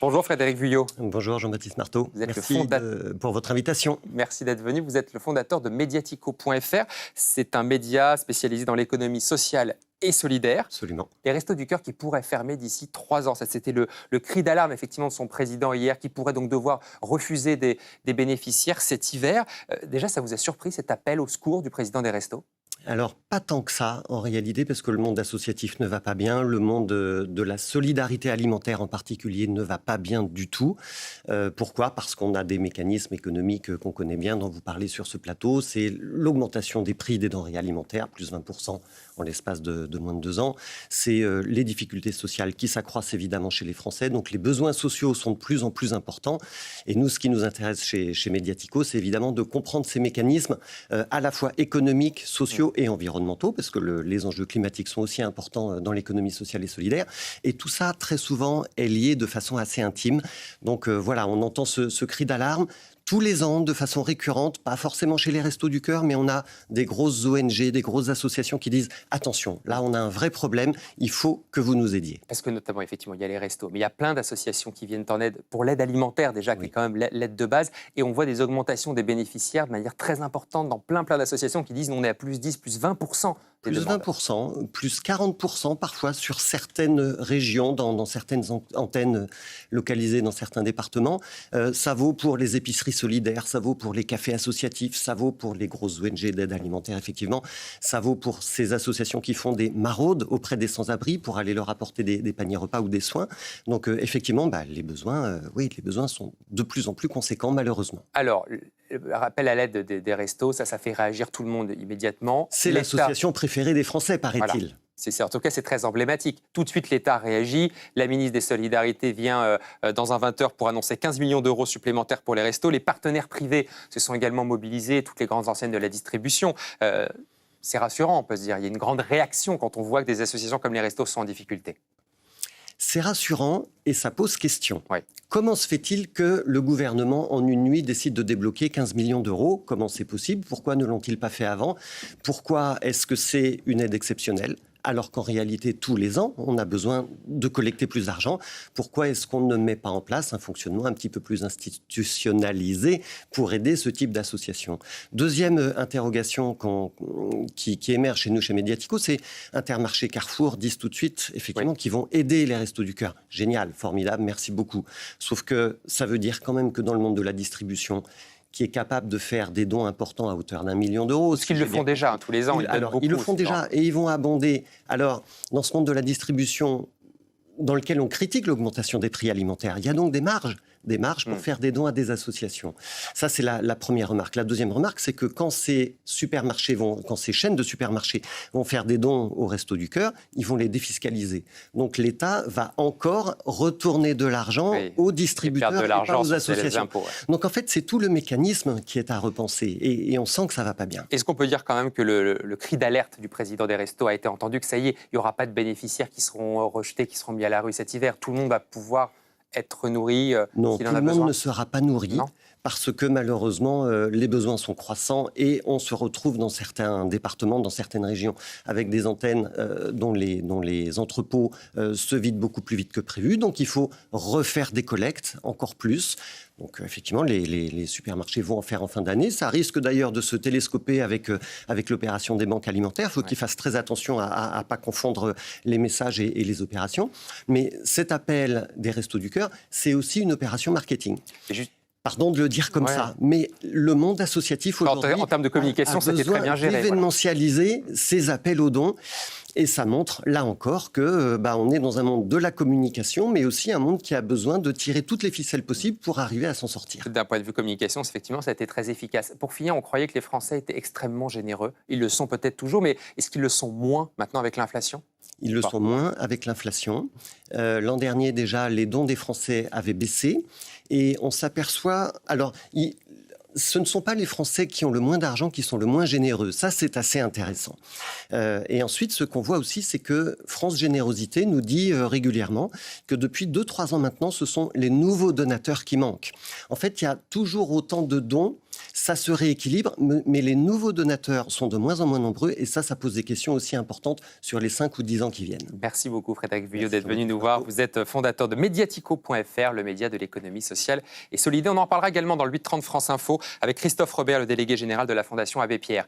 Bonjour Frédéric Vuillot. Bonjour Jean-Baptiste Marteau. Vous êtes Merci pour votre invitation. Merci d'être venu. Vous êtes le fondateur de Mediatico.fr. C'est un média spécialisé dans l'économie sociale et solidaire. Absolument. Les Restos du Cœur qui pourraient fermer d'ici 3 ans. Ça, c'était le cri d'alarme effectivement de son président hier, qui pourrait donc devoir refuser des bénéficiaires cet hiver. Déjà, ça vous a surpris cet appel au secours du président des Restos ? Alors, pas tant que ça, en réalité, parce que le monde associatif ne va pas bien, le monde de la solidarité alimentaire en particulier ne va pas bien du tout. Pourquoi ? Parce qu'on a des mécanismes économiques qu'on connaît bien, dont vous parlez sur ce plateau. C'est l'augmentation des prix des denrées alimentaires, plus 20% en l'espace de moins de 2 ans. C'est les difficultés sociales qui s'accroissent évidemment chez les Français. Donc, les besoins sociaux sont de plus en plus importants. Et nous, ce qui nous intéresse chez Mediatico, c'est évidemment de comprendre ces mécanismes à la fois économiques, sociaux et environnementaux, parce que les enjeux climatiques sont aussi importants dans l'économie sociale et solidaire. Et tout ça, très souvent, est lié de façon assez intime. Donc voilà, on entend ce cri d'alarme tous les ans, de façon récurrente, pas forcément chez les Restos du Cœur, mais on a des grosses ONG, des grosses associations qui disent « Attention, là on a un vrai problème, il faut que vous nous aidiez ». Parce que notamment, effectivement, il y a les restos, mais il y a plein d'associations qui viennent en aide pour l'aide alimentaire déjà, qui est quand même l'aide de base, et on voit des augmentations des bénéficiaires de manière très importante dans plein d'associations qui disent « On est à plus 10, plus 20%. » Plus 20%, plus 40% parfois sur certaines régions, dans certaines antennes localisées dans certains départements. Ça vaut pour les épiceries solidaires, ça vaut pour les cafés associatifs, ça vaut pour les grosses ONG d'aide alimentaire, effectivement. Ça vaut pour ces associations qui font des maraudes auprès des sans-abri pour aller leur apporter des paniers repas ou des soins. Donc effectivement, les besoins sont de plus en plus conséquents, malheureusement. Alors, le rappel à l'aide des restos, ça fait réagir tout le monde immédiatement. C'est l'association préférée des Français, paraît-il. Voilà. En tout cas, c'est très emblématique. Tout de suite, l'État réagit. La ministre des Solidarités vient dans un 20h pour annoncer 15 millions d'euros supplémentaires pour les restos. Les partenaires privés se sont également mobilisés, toutes les grandes enseignes de la distribution. C'est rassurant, on peut se dire. Il y a une grande réaction quand on voit que des associations comme les restos sont en difficulté. C'est rassurant et ça pose question. Oui. Comment se fait-il que le gouvernement, en une nuit, décide de débloquer 15 millions d'euros ? Comment c'est possible ? Pourquoi ne l'ont-ils pas fait avant ? Pourquoi est-ce que c'est une aide exceptionnelle ? Alors qu'en réalité, tous les ans, on a besoin de collecter plus d'argent. Pourquoi est-ce qu'on ne met pas en place un fonctionnement un petit peu plus institutionnalisé pour aider ce type d'association ? Deuxième interrogation qui émerge chez nous, chez Mediatico, c'est Intermarché, Carrefour disent tout de suite, effectivement, qu'ils vont aider les Restos du Cœur. Génial, formidable, merci beaucoup. Sauf que ça veut dire quand même que dans le monde de la distribution, qui est capable de faire des dons importants à hauteur d'1 million d'euros. Ce qu'ils le font déjà, tous les ans. Ils le font déjà et ils vont abonder. Alors, dans ce monde de la distribution, dans lequel on critique l'augmentation des prix alimentaires, il y a donc des marges pour faire des dons à des associations. Ça, c'est la première remarque. La deuxième remarque, c'est que quand ces chaînes de supermarchés vont faire des dons aux Restos du Cœur, ils vont les défiscaliser. Donc l'État va encore retourner de l'argent aux distributeurs et pas aux associations. Donc en fait, c'est tout le mécanisme qui est à repenser et on sent que ça va pas bien. Est-ce qu'on peut dire quand même que le cri d'alerte du président des Restos a été entendu, que ça y est, il n'y aura pas de bénéficiaires qui seront rejetés, qui seront mis à la rue cet hiver ? Tout le monde va pouvoir être nourri non, s'il en a besoin. tout le monde ne sera pas nourri parce que malheureusement, les besoins sont croissants et on se retrouve dans certains départements, dans certaines régions, avec des antennes dont les entrepôts se vident beaucoup plus vite que prévu. Donc il faut refaire des collectes encore plus. Donc effectivement, les supermarchés vont en faire en fin d'année. Ça risque d'ailleurs de se télescoper avec l'opération des banques alimentaires. Il faut qu'ils fassent très attention à ne pas confondre les messages et les opérations. Mais cet appel des Restos du Cœur, c'est aussi une opération marketing. Pardon de le dire comme ça, mais le monde associatif aujourd'hui en termes de communication, c'était très bien géré. D'événementialiser ces appels aux dons. Et ça montre, là encore, que on est dans un monde de la communication, mais aussi un monde qui a besoin de tirer toutes les ficelles possibles pour arriver à s'en sortir. D'un point de vue communication, effectivement, ça a été très efficace. Pour finir, on croyait que les Français étaient extrêmement généreux. Ils le sont peut-être toujours, mais est-ce qu'ils le sont moins maintenant avec l'inflation ? Ils le sont moins avec l'inflation. L'an dernier, déjà, les dons des Français avaient baissé. Et on s'aperçoit... Alors, ce ne sont pas les Français qui ont le moins d'argent qui sont le moins généreux. Ça, c'est assez intéressant. Et ensuite, ce qu'on voit aussi, c'est que France Générosité nous dit régulièrement que depuis 2-3 ans maintenant, ce sont les nouveaux donateurs qui manquent. En fait, il y a toujours autant de dons Ça se rééquilibre, mais les nouveaux donateurs sont de moins en moins nombreux et ça pose des questions aussi importantes sur les 5 ou 10 ans qui viennent. Merci beaucoup Frédéric Vuillot d'être venu nous voir. Vous êtes fondateur de Mediatico.fr, le média de l'économie sociale et solidaire. On en parlera également dans le 8h30 France Info avec Christophe Robert, le délégué général de la Fondation Abbé Pierre.